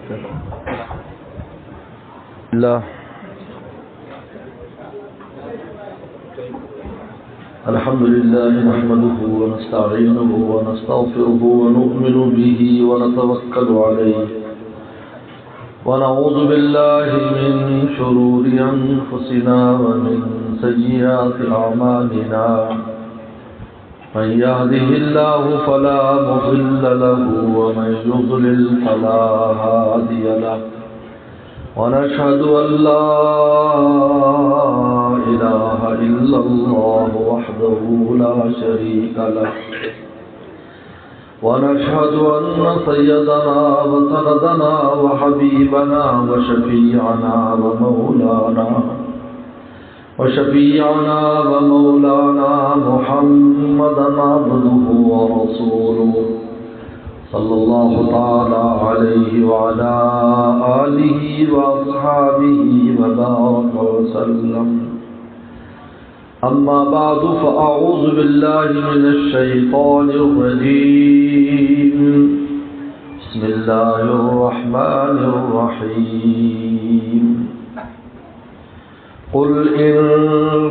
الله الحمد لله نحمده ونستعينه ونستغفره ونؤمن به ونتوكل عليه ونعوذ بالله من شرور أنفسنا ومن سيئات أعمالنا من يهده الله فلا مضل له ومن يضلل فلا هادي له ونشهد أن لا إله إلا الله وحده لا شريك له ونشهد أن سيدنا وسندنا وحبيبنا وشفيعنا ومولانا محمدا عبده ورسوله صلى الله تعالى عليه وعلى آله وأصحابه وبارك وسلم. أما بعد فأعوذ بالله من الشيطان الرجيم. بسم الله الرحمن الرحيم. قل إن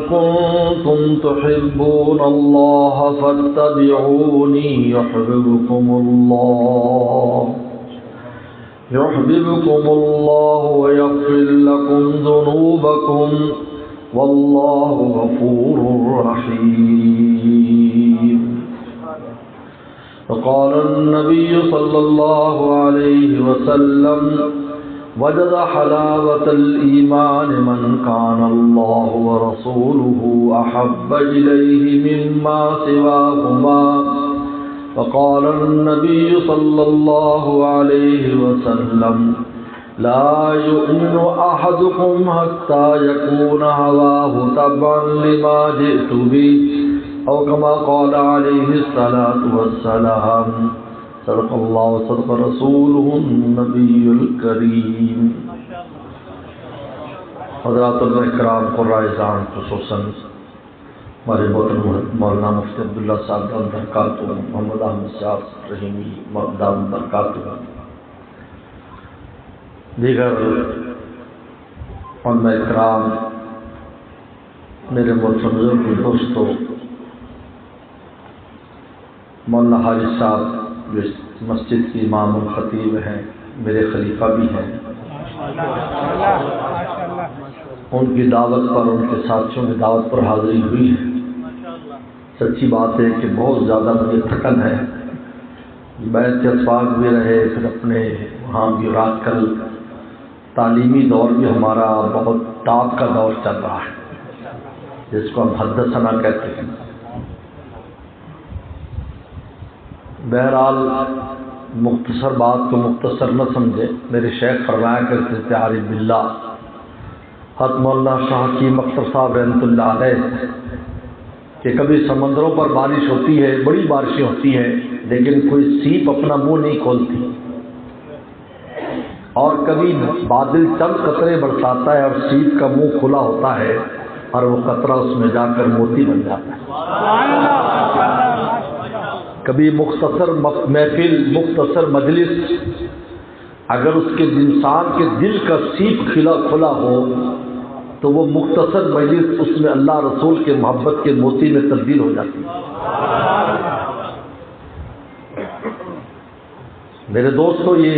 كنتم تحبون الله فاتبعوني يحببكم الله ويغفر لكم ذنوبكم والله غفور رحيم. وقال النبي صلى الله عليه وسلم وجد حلاوة الإيمان من كان الله ورسوله أحب إليه مما سواهما. وقال النبي صلى الله عليه وسلم لا يؤمن أحدكم حتى يكون هواه تبعا لما جئت به أو كما قال عليه الصلاة والسلام. صدق اللہ و صدق رسولہ النبی الکریم. حضرات الکرام قرائے اذان، خصوصاً ہمارے محترم مولانا مفتی عبداللہ صاحب دامت برکاتہ، محمد احمد صاحب رحیمی دامت برکاتہ، دیگر علماء اکرام، میرے محترم بزرگ دوستو، مولانا حاجی صاحب جو مسجد کی امام الخطیب ہیں، میرے خلیفہ بھی ہیں، ان کی دعوت پر، ان کے ساتھیوں کی دعوت پر حاضری ہوئی ہے. سچی بات ہے کہ بہت زیادہ مجھے تھکن ہے. بیت کے اسباق بھی رہے، پھر اپنے وہاں بھی رات. کل تعلیمی دور بھی ہمارا بہت ٹاپ کا دور چل رہا ہے، جس کو ہم حدثنا کہتے ہیں. بہرحال مختصر بات کو مختصر نہ سمجھے. میرے شیخ فرمایا کرتے تھے عارف باللہ حضرت مولانا شاہ حکیم اختر صاحب رحمۃ اللہ علیہ کہ کبھی سمندروں پر بارش ہوتی ہے، بڑی بارشیں ہوتی ہیں، لیکن کوئی سیپ اپنا منہ نہیں کھولتی، اور کبھی بادل چند قطرے برساتا ہے اور سیپ کا منہ کھلا ہوتا ہے اور وہ قطرہ اس میں جا کر موتی بن جاتا ہے. کبھی مختصر محفل، مختصر مجلس، اگر اس کے انسان کے دل کا سیپ کھلا ہو تو وہ مختصر مجلس اس میں اللہ رسول کے محبت کے موتی میں تبدیل ہو جاتی ہے. میرے دوستو، یہ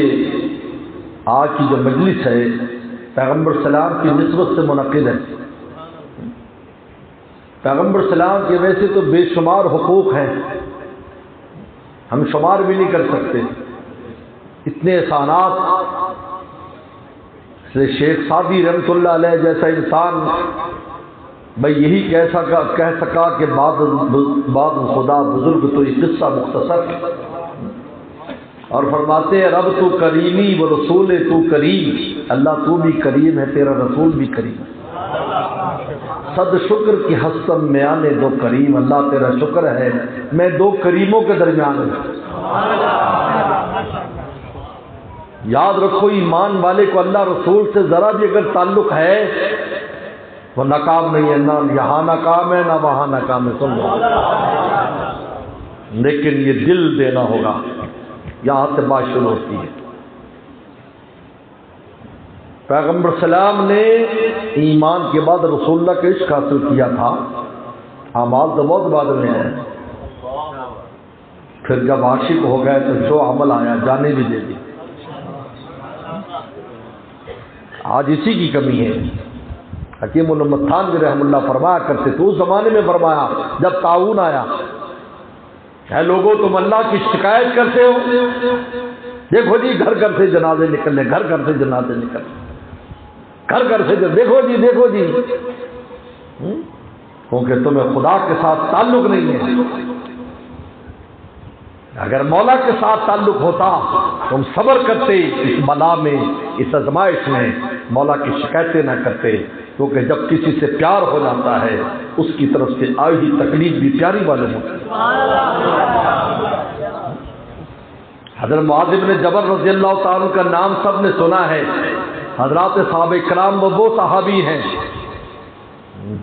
آج کی جو مجلس ہے پیغمبر سلام کی نسبت سے منعقد ہے. پیغمبر سلام کے ویسے تو بے شمار حقوق ہیں، ہم شمار بھی نہیں کر سکتے، اتنے احسانات. اس لیے شیخ سعدی رحمۃ اللہ علیہ جیسا انسان میں یہی کہہ سکا کہ بعد خدا بزرگ تو یہ قصہ مختصر. اور فرماتے ہیں رب تو کریمی و رسول تو کریم. اللہ تو بھی کریم ہے، تیرا رسول بھی کریم. صد شکر کی حسن میں آنے دو کریم. اللہ تیرا شکر ہے میں دو کریموں کے درمیان ہوں. یاد رکھو، ایمان والے کو اللہ رسول سے ذرا بھی اگر تعلق ہے وہ ناکام نہیں ہے. نہ یہاں ناکام ہے نہ وہاں ناکام ہے. سن لو، لیکن یہ دل دینا ہوگا. یہاں سے بات شروع ہوتی ہے. پیغمبر سلام نے ایمان کے بعد رسول اللہ کا عشق حاصل کیا تھا، اعمال تو بہت بعد میں ہیں، پھر جب عاشق ہو گئے تو جو عمل آیا جانے بھی دے دی۔ آج اسی کی کمی ہے۔ حکیم محمد تھانوی رحم اللہ فرمایا کرتے تھے، اس زمانے میں فرمایا جب طاعون آیا، اے لوگوں تم اللہ کی شکایت کرتے ہو، دیکھو جی گھر گھر سے جنازے نکلنے، گھر گھر سے جنازے نکلنے، گھر گھر سے دیکھو جی دیکھو جی، کیونکہ تمہیں خدا کے ساتھ تعلق نہیں ہے۔ اگر مولا کے ساتھ تعلق ہوتا تم صبر کرتے، اس بلا میں، اس آزمائش میں مولا کی شکایتیں نہ کرتے، کیونکہ جب کسی سے پیار ہو جاتا ہے اس کی طرف سے آئی ہوئی تکلیف بھی پیاری معلوم ہوتی ہے۔ حضرت معاذ بن جبل رضی اللہ تعالیٰ کا نام سب نے سنا ہے۔ حضرات صحابہ کرام وہ صحابی ہیں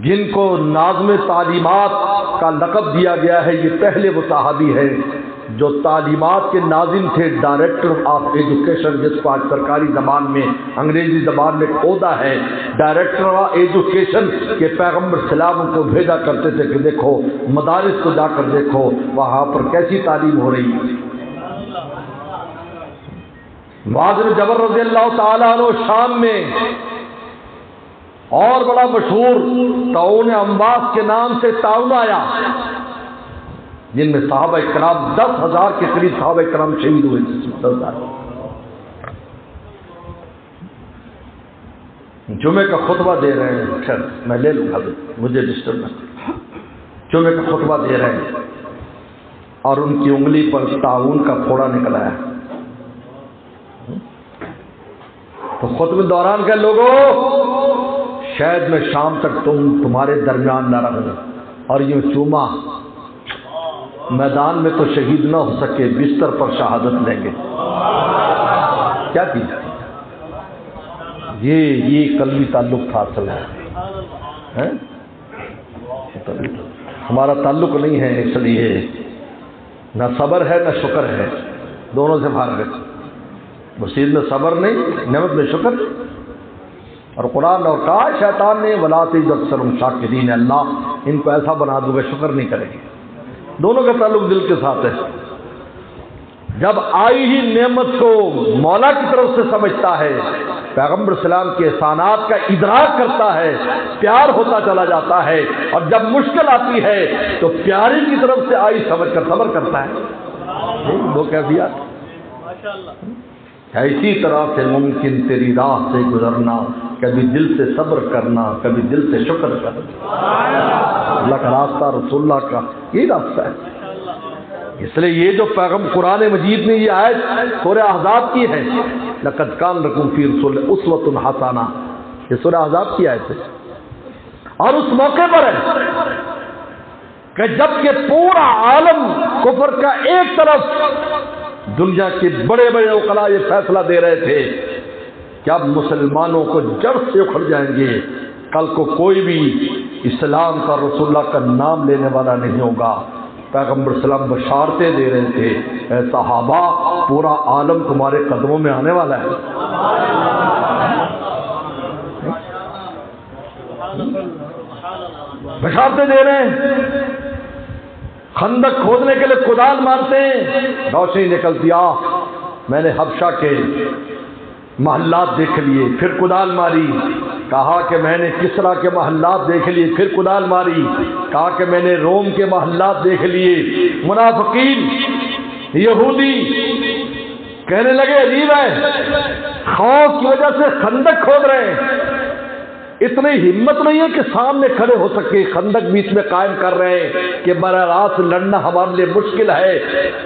جن کو ناظم تعلیمات کا لقب دیا گیا ہے۔ یہ پہلے وہ صحابی ہیں جو تعلیمات کے ناظم تھے، ڈائریکٹر آف ایجوکیشن، جس کو آج سرکاری زبان میں، انگریزی زبان میں عہدہ ہے، ڈائریکٹر آف ایجوکیشن کے پیغمبر سلام کو بھیجا کرتے تھے کہ دیکھو مدارس کو جا کر دیکھو وہاں پر کیسی تعلیم ہو رہی ہے۔ معاذ بن جبل رضی اللہ تعالیٰ عنہ شام میں اور بڑا مشہور طاعون امواس کے نام سے طاعون آیا، جن میں صحابہ کرام 10,000 کے قریب صحابہ کرام شہید ہوئے۔ جمعے کا خطبہ دے رہے ہیں، خیر میں لے لوں گا، مجھے ڈسٹرب نہ۔ جمعے کا خطبہ دے رہے ہیں اور ان کی انگلی پر طاعون کا پھوڑا نکل آیا، تو خطبے دوران کے لوگوں شاید میں شام تک تمہارے درمیان نہ رہوں، اور یوں چوما، میدان میں تو شہید نہ ہو سکے، بستر پر شہادت لیں گے۔ کیا کی جائے؟ یہ قلبی تعلق تھا اصل ہے۔ ہمارا تعلق نہیں ہے، اس لیے نہ صبر ہے نہ شکر ہے، دونوں سے بھاگ گئے۔ مسجد میں صبر نہیں، نعمت میں شکر۔ اور قرآن اور کہا شیطان نے وَلَا تَجِدُ أَكْثَرَهُمْ شَاكِرِينَ، اللہ ان کو ایسا بنا دوں گا شکر نہیں کریں گے۔ دونوں کا تعلق دل کے ساتھ ہے۔ جب آئی ہی نعمت کو مولا کی طرف سے سمجھتا ہے، پیغمبر سلام کے احسانات کا ادراک کرتا ہے، پیار ہوتا چلا جاتا ہے، اور جب مشکل آتی ہے تو پیاری کی طرف سے آئی سمجھ کر صبر کرتا ہے۔ وہ کیفیت اسی طرح سے ممکن تیری راہ سے گزرنا، کبھی دل سے صبر کرنا، کبھی دل سے شکر کرنا۔ اللہ کا راستہ، رسول اللہ کا یہ راستہ ہے۔ اس لیے یہ جو پیغمبر قرآن مجید میں یہ آیت سورہ احزاب کی ہے، لقد کان لکم فی رسول اسوۃ حسنہ، یہ سورہ احزاب کی آیت ہے، اور اس موقع پر ہے کہ جب کہ پورا عالم کفر کا ایک طرف، دنیا کے بڑے بڑے عقلاء یہ فیصلہ دے رہے تھے کہ اب مسلمانوں کو جڑ سے اکھڑ جائیں گے، کل کو کوئی بھی اسلام کا، رسول اللہ کا نام لینے والا نہیں ہوگا۔ پیغمبر سلام بشارتیں دے رہے تھے، اے صحابہ پورا عالم تمہارے قدموں میں آنے والا ہے۔ بشارتیں دے رہے ہیں، خندق کھودنے کے لیے کدال مارتے ہیں، روشنی نکلتی آ، میں نے حبشہ کے محلات دیکھ لیے، پھر کدال ماری، کہا کہ میں نے کسرا کے محلات دیکھ لیے، پھر کدال ماری، کہا کہ میں نے روم کے محلات دیکھ لیے۔ منافقین یہودی کہنے لگے عجیب ہے، خوف کی وجہ سے خندق کھود رہے ہیں، اتنی ہمت نہیں ہے کہ سامنے کھڑے ہو سکے، خندق بیچ میں قائم کر رہے ہیں کہ براہ راست لڑنا ہمارے لیے مشکل ہے،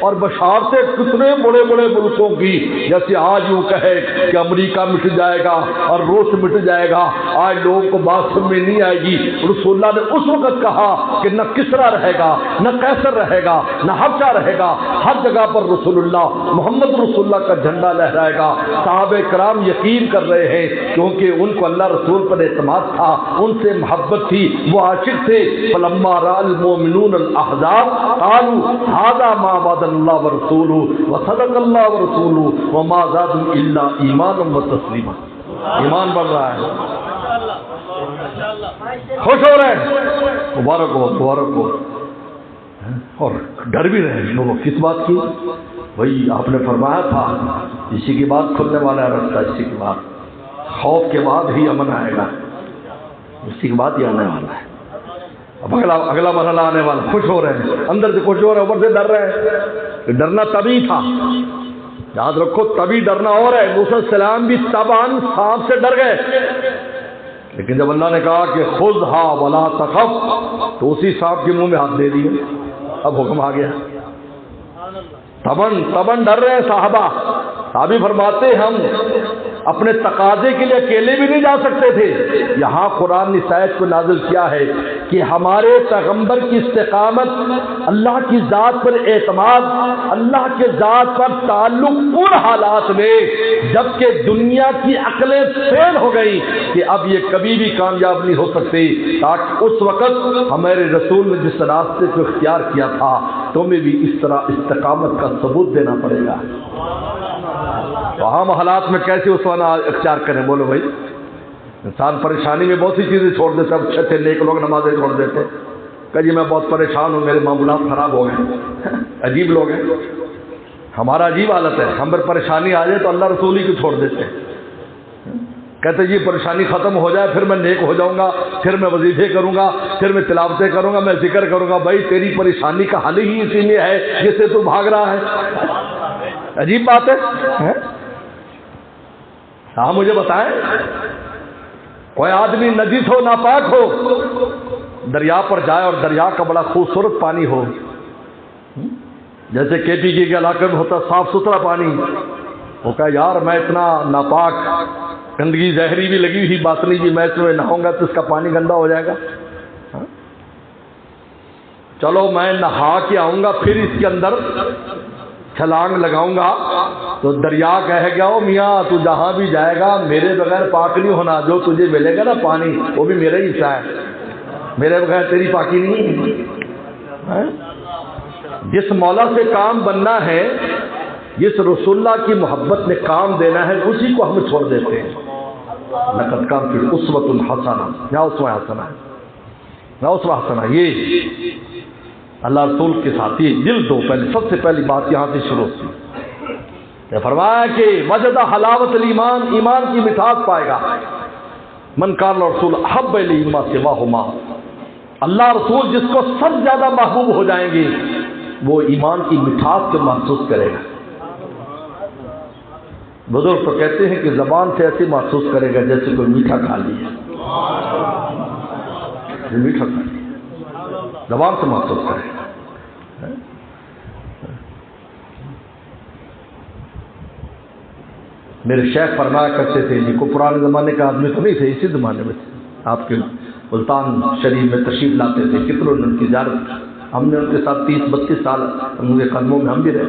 اور بشارتیں کتنے بڑے بڑے ملکوں کی، جیسے آج یوں کہے کہ امریکہ مٹ جائے گا اور روس مٹ جائے گا، آج لوگوں کو بات سمجھ میں نہیں آئے گی۔ رسول اللہ نے اس وقت کہا کہ نہ کسرا رہے گا، نہ قیصر رہے گا، نہ حبشہ رہے گا، ہر جگہ پر رسول اللہ محمد رسول اللہ کا جھنڈا لہرائے گا۔ صحابہ کرام یقین کر رہے ہیں کیونکہ ان کو اللہ رسول پر تھا، ان سے محبت تھی، وہ عاشق تھے۔ فلما راى المؤمنون الاحزاب قالوا هذا ما وعدنا الله ورسوله وصدق الله ورسوله وما زادهم الا ایمانا وتسلیما۔ ایمان بڑھ رہا ہے، خوش ہو رہے ہیں، مبارک ہو مبارک ہو، اور ڈر بھی رہے ہیں۔ وہ کس بات کی؟ وہی آپ نے فرمایا تھا اسی کے بعد کھلنے والا ہے راستہ، اسی کے بعد خوف کے بعد ہی امن آئے گا، اسی کے بعد ہی آنے والا ہے۔ اب اگلا مرحلہ آنے والا، خوش ہو رہے ہیں، اندر سے خوش ہو رہے ہیں، اوپر سے ڈر رہے ہیں۔ ڈرنا تبھی تھا، یاد رکھو، تبھی ڈرنا اور ہے۔ موسیٰ علیہ السلام بھی تباً سانپ سے ڈر گئے، لیکن جب اللہ نے کہا کہ خذھا ولا تخف، تو اسی سانپ کے منہ میں ہاتھ دے دیے، اب حکم آ گیا۔ تباً ڈر رہے ہیں صحابہ فرماتے ہم اپنے تقاضے کے لیے اکیلے بھی نہیں جا سکتے تھے، یہاں قرآن نے اس آیت کو نازل کیا ہے کہ ہمارے پیغمبر کی استقامت، اللہ کی ذات پر اعتماد، اللہ کے ذات پر تعلق ان حالات میں جبکہ دنیا کی عقلیں فیل ہو گئی کہ اب یہ کبھی بھی کامیاب نہیں ہو سکتے، تاکہ اس وقت ہمارے رسول نے جس راستے کو اختیار کیا تھا تمہیں بھی اس طرح استقامت کا ثبوت دینا پڑے گا۔ تو عام حالات میں کیسے اسوانہ اختیار کریں؟ بولو بھائی، انسان پریشانی میں بہت سی چیزیں چھوڑ دیتے، اب اچھے اچھے نیک لوگ نمازیں چھوڑ دیتے کہ جی میں بہت پریشان ہوں، میرے معاملات خراب ہو گئے۔ عجیب لوگ ہیں، ہمارا عجیب حالت ہے، ہم پر پریشانی آ جائے تو اللہ رسول ہی کو چھوڑ دیتے ہیں، کہتے جی پریشانی ختم ہو جائے پھر میں نیک ہو جاؤں گا، پھر میں وظیفے کروں گا، پھر میں تلاوتیں کروں گا، میں ذکر کروں گا۔ بھائی تیری پریشانی کا حل ہی اسی میں ہے جس سے تو بھاگ رہا ہے۔ عجیب بات ہے۔ ہاں مجھے بتائیں، کوئی آدمی نجس ہو، ناپاک ہو، دریا پر جائے اور دریا کا بڑا خوبصورت پانی ہو، جیسے کے پی کے علاقے میں ہوتا صاف ستھرا پانی، وہ کہا یار میں اتنا ناپاک، گندگی زہری بھی لگی ہوئی، باطنی بھی، میں اس میں نہاؤں گا تو اس کا پانی گندا ہو جائے گا، چلو میں نہا کے آؤں گا پھر اس کے اندر چھلانگ لگاؤں گا تو دریا کہے گا او میاں تو جہاں بھی جائے گا میرے بغیر پاک نہیں ہونا، جو تجھے ملے گا نا پانی وہ بھی میرا ہی حصہ ہے، میرے بغیر تیری پاکی نہیں ہے۔ جس مولا سے کام بننا ہے، جس رسول اللہ کی محبت میں کام دینا ہے، اسی کو ہم چھوڑ دیتے ہیں۔ لقد کان فی اسوۃ حسنہ، یا اسوہ حسنہ ہے، یا اسوہ حسنہ، یہ اللہ رسول کے ساتھ یہ دل دو۔ پہلے سب سے پہلی بات یہاں سے شروع ہوتی ہے، فرمایا کہ وجد حلاوت الایمان، ایمان کی مٹھاس پائے گا۔ من کان رسول احب الی ما سواہما، اللہ رسول جس کو سب زیادہ محبوب ہو جائیں گے وہ ایمان کی مٹھاس کو محسوس کرے گا۔ بزرگ تو کہتے ہیں کہ زبان سے ایسے محسوس کرے گا جیسے کوئی میٹھا کھا لیا، میٹھا کھا لیا، زبان سے محسوس کرے گا۔ میرے شیخ فرمایا کرتے تھے، جی کو پرانے زمانے کا آدمی تو نہیں تھے، اسی زمانے میں تھے، آپ کے ملتان شریف میں تشریف لاتے تھے، کتنوں نے ان کی زیارت، ہم نے ان کے ساتھ 30-32 سال ان کے قدموں میں ہم بھی رہے۔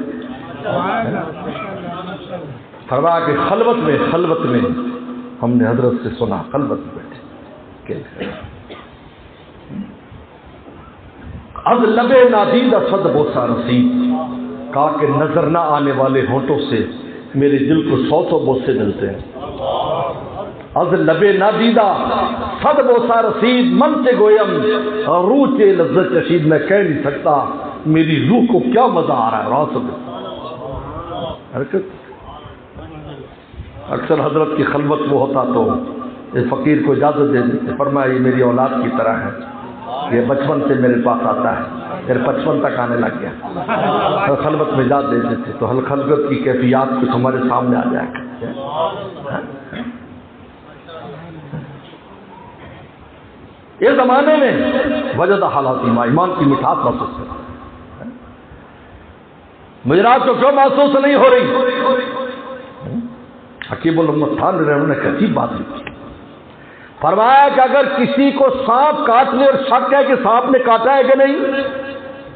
فرمایا کہ خلوت میں ہم نے حضرت سے سنا، خلوت میں بیٹھے، از لبے نادیدہ صد بوسہ رسید، کہا کہ نظر نہ آنے والے ہونٹوں سے میرے دل کو 100 بوسے ملتے ہیں۔ از لبے نادیدہ صد بوسہ رسید، من سے گویم روح کے لذت چشید، میں کہہ نہیں سکتا میری روح کو کیا مزہ آ رہا ہے۔ حرکت اکثر حضرت کی خلوت وہ ہوتا تو اس فقیر کو اجازت دے دیتے، فرمایا یہ میری اولاد کی طرح ہے، یہ بچپن سے میرے پاس آتا ہے، پھر 55 تک آنے لگ گیا، خلوت میں اجازت دیتے تھے، تو خلوت کی کیفیات کچھ ہمارے سامنے آ جائے گا۔ یہ زمانے میں وجد حالات ایمان کی مٹھاس محسوس ہے، مجرات کو کیوں محسوس نہیں ہو رہی؟ حکیم الامت خان نے عجیب بات لکھی، فرمایا کہ اگر کسی کو سانپ کاٹنے اور شک ہے کہ سانپ نے کاٹا ہے کہ نہیں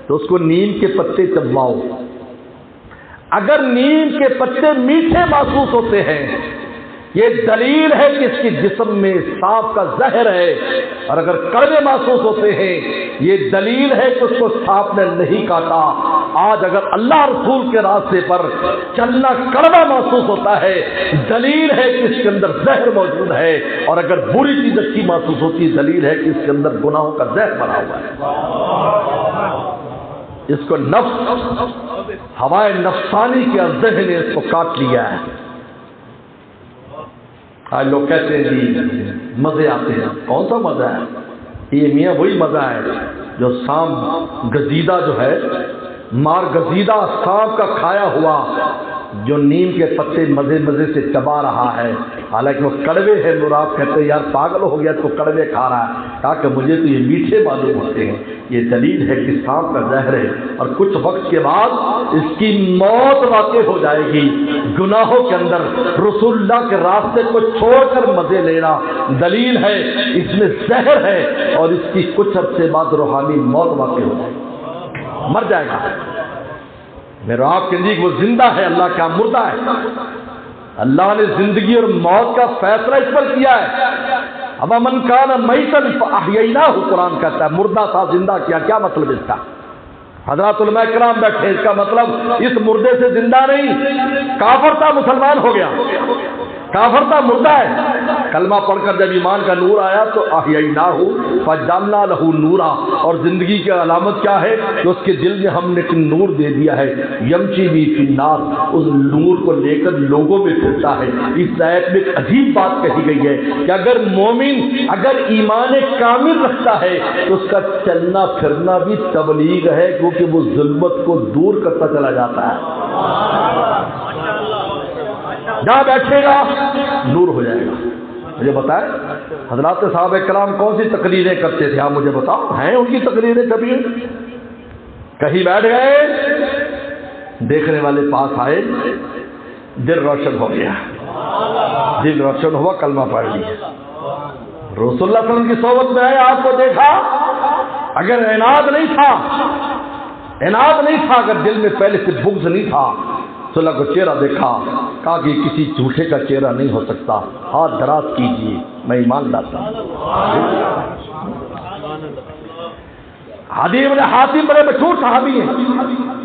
تو اس کو نیم کے پتے چباؤ، اگر نیم کے پتے میٹھے محسوس ہوتے ہیں یہ دلیل ہے کہ اس کی جسم میں سانپ کا زہر ہے، اور اگر کڑوے محسوس ہوتے ہیں یہ دلیل ہے کہ اس کو سانپ نے نہیں کاٹا۔ آج اگر اللہ رسول کے راستے پر چلنا کڑوا محسوس ہوتا ہے، دلیل ہے کہ اس کے اندر زہر موجود ہے، اور اگر بری چیز اچھی محسوس ہوتی ہے، دلیل ہے کہ اس کے اندر گناہوں کا زہر بنا ہوا ہے۔ اس کو نفس، ہوائے نفسانی کے ذہن نے اس کو کاٹ لیا ہے۔ آج لوگ کہتے ہیں جی مزے آتے ہیں، کون سا مزہ ہے؟ یہ میاں وہی مزہ ہے جو سانپ گزیدہ جو ہے، مار گزیدہ سانپ کا کھایا ہوا جو نیم کے پتے مزے مزے سے چبا رہا ہے، حالانکہ وہ کڑوے ہیں، مراد کہتے ہیں یار پاگل ہو گیا تو کڑوے کھا رہا ہے، کہا کہ مجھے تو یہ میٹھے معلوم ہوتے ہیں۔ یہ دلیل ہے کہ سانپ کا زہر ہے، اور کچھ وقت کے بعد اس کی موت واقع ہو جائے گی۔ گناہوں کے اندر رسول اللہ کے راستے کو چھوڑ کر مزے لینا دلیل ہے اس میں زہر ہے، اور اس کی کچھ عرصے بعد روحانی موت واقع ہو جائے گی، مر جائے گا۔ میرا آپ کے نزدیک وہ زندہ ہے، اللہ کا مردہ ہے۔ اللہ نے زندگی اور موت کا فیصلہ اس پر کیا ہے۔ اب من کان میتا فاحییناہ، قرآن کہتا ہے مردہ تھا زندہ کیا۔ کیا مطلب اس کا؟ حضرات علماء کرام بیٹھے، اس کا مطلب اس مردے سے زندہ نہیں، کافر تھا مسلمان ہو گیا، کافر تھا مردہ ہے۔ کلمہ پڑھ کر جب ایمان کا نور آیا تو احییناہ فجعلنا لہ نورا، اور زندگی کی علامت کیا ہے کہ اس کے دل میں ہم نے نور دے دیا ہے، یمشی بی فی الناس، اس نور کو لے کر لوگوں میں پھرتا ہے۔ اس آیت میں ایک عجیب بات کہی گئی ہے کہ اگر مومن اگر ایمان کامل رکھتا ہے تو اس کا چلنا پھرنا بھی تبلیغ ہے، کیونکہ وہ ظلمت کو دور کرتا چلا جاتا ہے۔ جہاں بیٹھے گا نور ہو جائے گا۔ مجھے بتائے حضرات صحابہ کرام کون سی تقریریں کرتے تھے؟ آپ مجھے بتاؤ، ہیں ان کی تقریریں کبھی؟ کہیں بیٹھ گئے، دیکھنے والے پاس آئے، دل روشن ہو گیا، دل روشن ہوا، کلمہ پڑھ لیا، رسول اللہ صلی اللہ علیہ وسلم کی صحبت میں آئے، آپ کو دیکھا، اگر عناد نہیں تھا، اگر دل میں پہلے سے بغض نہیں تھا، صلی اللہ کو چہرہ دیکھا، کہا کہ کسی جھوٹے کا چہرہ نہیں ہو سکتا، ہاتھ دراز کیجیے، میں ایمان لاتا ہوں۔ عدی بن حاتم بڑے مشہور صحابی ہیں،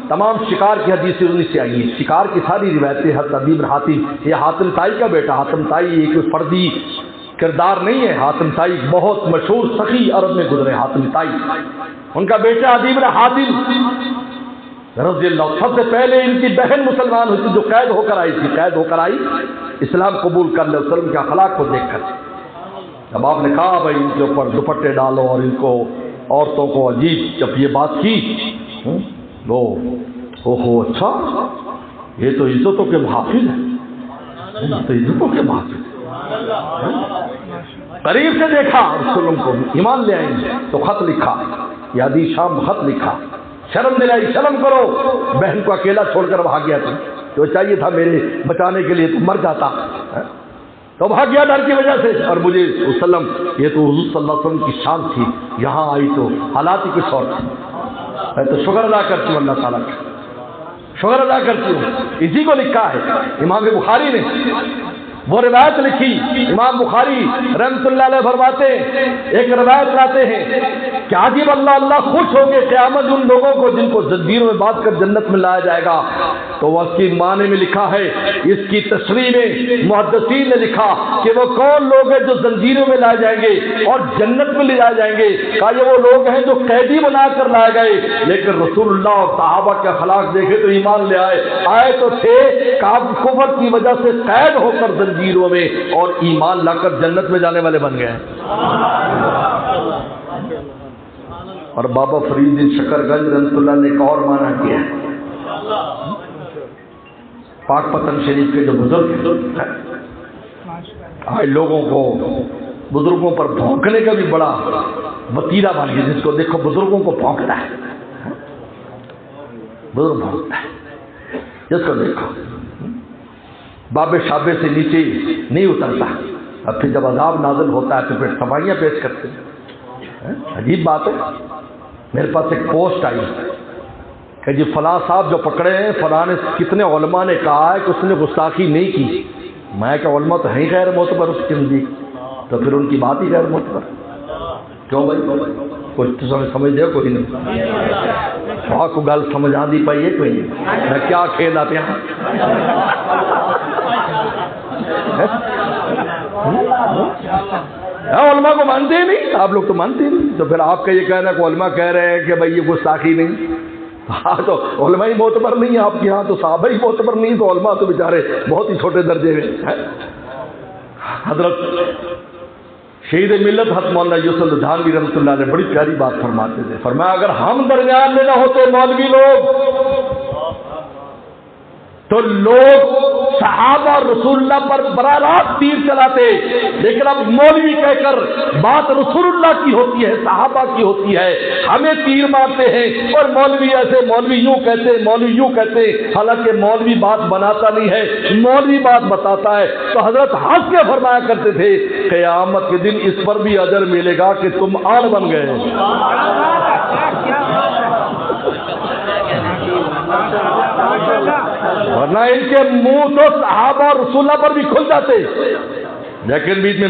تمام شکار کی حدیثیں انہیں سے آئی ہیں، شکار کی ساری روایتیں حضرت عدی بن حاتم، یہ حاتم طائی کا بیٹا، حاتم طائی یہ کوئی فردی کردار نہیں ہے، حاتم طائی بہت مشہور سخی عرب میں گزرے، حاتم طائی ان کا بیٹا عدی بن حاتم رضی اللہ۔ سب سے پہلے ان کی بہن مسلمان ہوئی تھی جو قید ہو کر آئی، اسلام قبول کر لے، وسلم کے اخلاق کو دیکھ کر۔ جب آپ نے کہا بھائی ان کے اوپر دوپٹے ڈالو اور ان کو عورتوں کو عجیب، جب یہ بات کی وہ اوہو اچھا یہ تو عزتوں کے محافظ ہیں، تو عزتوں کے محافظ قریب سے دیکھا، رسول کو ایمان لے آئیں تو خط لکھا، یادی شام خط لکھا، شرم دلائی، شرم کرو، بہن کو اکیلا چھوڑ کر بھاگ گیا تھا، جو چاہیے تھا میرے بچانے کے لیے تو مر جاتا، تو بھاگ گیا ڈر کی وجہ سے، اور مجھے وسلم یہ تو حضور صلی اللہ علیہ وسلم کی شان تھی، یہاں آئی تو حالات ہی کچھ اور تھے۔ میں تو شکر ادا کرتی ہوں اللہ تعالیٰ کا، شکر ادا کرتی ہوں۔ اسی کو لکھا ہے امام بخاری نے، وہ روایت لکھی، امام بخاری رحمۃ اللہ علیہ فرماتے ہیں، ایک روایت لاتے ہیں کہ عجیب اللہ خوش ہوں گے قیامت ان لوگوں کو جن کو زنجیروں میں باندھ کر جنت میں لایا جائے گا۔ تو وہ اس کی معنی میں لکھا ہے، اس کی تشریح میں محدثین نے لکھا کہ وہ کون لوگ ہیں جو زنجیروں میں لائے جائیں گے اور جنت میں لے جائے جائیں گے؟ کہا یہ وہ لوگ ہیں جو قیدی بنا کر لائے گئے، لیکن رسول اللہ اور صحابہ کے اخلاق دیکھے تو ایمان لے آئے تو تھے، کفر کی وجہ سے قید ہو کر زنجیروں میں، اور ایمان لا کر جنت میں جانے والے بن گئے۔ اور بابا فرید دین شکر گنج رحمۃ اللہ نے ایک اور معنی کیا ہے، پاک پتن شریف کے جو بزرگ ہیں، آج لوگوں کو بزرگوں پر بھونکنے کا بھی بڑا وتیرہ بن گیا، جس کو دیکھو بزرگوں کو بھونکتا ہے، بزرگ بھونکتا ہے، جس کو دیکھو بابے شابے سے نیچے نہیں اترتا، اب پھر جب عذاب نازل ہوتا ہے تو پھر صفائیاں پیش کرتے ہیں۔ عجیب بات ہے، میرے پاس ایک پوسٹ آئی کہ جی فلاں صاحب جو پکڑے ہیں، فلاں نے کتنے علماء نے کہا ہے کہ اس نے گستاخی نہیں کی، میں کہ علماء تو ہیں غیر معتبر اس کے نزدیک، تو پھر ان کی بات ہی غیر معتبر کیوں بھائی؟ کچھ تو سمجھ دے کوئی نہیں، آپ کو گل سمجھ آتی پئی ہے کوئی نہیں، میں کیا کھیلا پیا علماء کو مانتے ہی نہیں، آپ لوگ تو مانتے ہی نہیں، تو پھر آپ کا یہ کہنا کہ علماء کہہ رہے ہیں کہ بھائی یہ گستاخی نہیں، ہاں تو علماء ہی معتبر نہیں ہے آپ کے ہاں، تو صحابہ ہی معتبر نہیں، تو علماء تو بیچارے بہت ہی چھوٹے درجے میں ہیں۔ حضرت شہید ملت حضرت مولانا یوسف دھانوی رحمۃ اللہ علیہ بڑی پیاری بات فرماتے تھے، فرمایا اگر ہم درمیان میں نہ ہوتے مولوی لوگ تو لوگ صحابہ اور رسول اللہ پر براہ راست تیر چلاتے، لیکن اب مولوی کہہ کر بات رسول اللہ کی ہوتی ہے، صحابہ کی ہوتی ہے، ہمیں تیر مارتے ہیں، اور مولوی ایسے، مولوی یوں کہتے، مولوی یوں کہتے، حالانکہ مولوی بات بناتا نہیں ہے، مولوی بات بتاتا ہے۔ تو حضرت ہنس کے فرمایا کرتے تھے قیامت کے دن اس پر بھی اجر ملے گا کہ تم آڑ بن گئے، ورنہ ان کے منہ تو صحابہ اور رسول اللہ پر بھی کھل جاتے، لیکن بیچ میں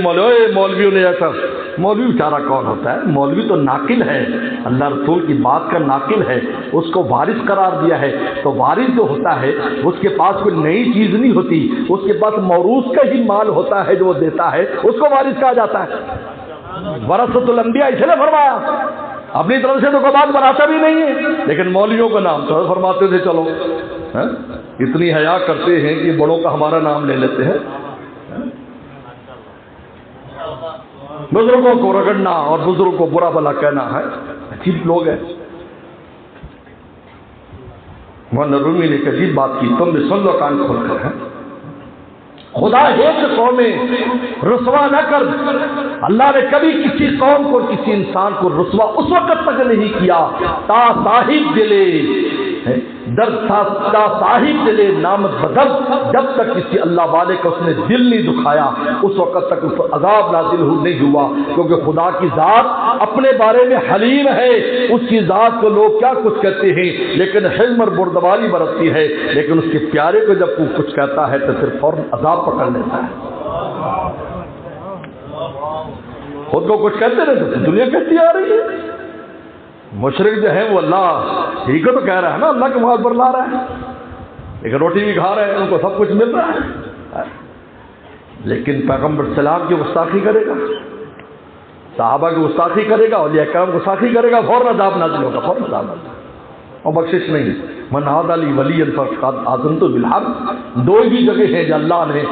مولویوں نے ایسا، مولوی بیچارہ کون ہوتا ہے؟ مولوی تو ناقل ہے، اللہ رسول کی بات کا ناقل ہے، اس کو وارث قرار دیا ہے، تو وارث جو ہوتا ہے اس کے پاس کوئی نئی چیز نہیں ہوتی، اس کے پاس موروث کا ہی مال ہوتا ہے جو وہ دیتا ہے، اس کو وارث کہا جاتا ہے۔ ورثۃ الانبیاء اس نے فرمایا، اپنی طرف سے تو کوئی بات بناتا بھی نہیں ہے، لیکن مولویوں کا نام تو فرماتے تھے چلو اتنی حیا کرتے ہیں کہ بڑوں کا ہمارا نام لے لیتے ہیں، بزرگوں کو رگڑنا اور بزرگوں کو برا بھلا کہنا ہے، عجیب لوگ ہیں۔ مولانا رومی نے ایک عجیب بات کی، تم نے سن لو کان کھول کر، ہے خدا ایک قومیں رسوا نہ کر، اللہ نے کبھی کسی قوم کو، کسی انسان کو رسوا اس وقت تک نہیں کیا تا صاحب دلے در تا صاحب دلے نامت بدل، جب تک کسی اللہ والے کا اس نے دل نہیں دکھایا اس وقت تک اس پر عذاب نازل نہیں ہوا، کیونکہ خدا کی ذات اپنے بارے میں حلیم ہے، اس کی ذات کو لوگ کیا کچھ کہتے ہیں لیکن حلم اور بردباری برتتی ہے، لیکن اس کے پیارے کو جب کوئی کچھ کہتا ہے تو پھر فوراً عذاب پکڑ لیتا ہے۔ خود کو کچھ کہتے رہتے تو دنیا کہتی آ رہی ہے، مشرک جو ہے وہ اللہ ٹھیک ہے تو کہہ رہا ہے نا، اللہ کے مواد پر لا رہا ہے، لیکن روٹی بھی کھا رہے ہیں، ان کو سب کچھ مل رہا ہے، لیکن پیغمبر سلام کی گستاخی کرے گا، صحابہ کی گستاخی کرے گا، اولیاء کرام کی گستاخی کرے گا، فوراً عذاب نازل ہوگا، فوراً عذاب نازل ہوگا، اور بخشش نہیں۔ من عاد علی ولی فقد آذنت بالحرب، دو ہی جگہ ہیں جو اللہ نے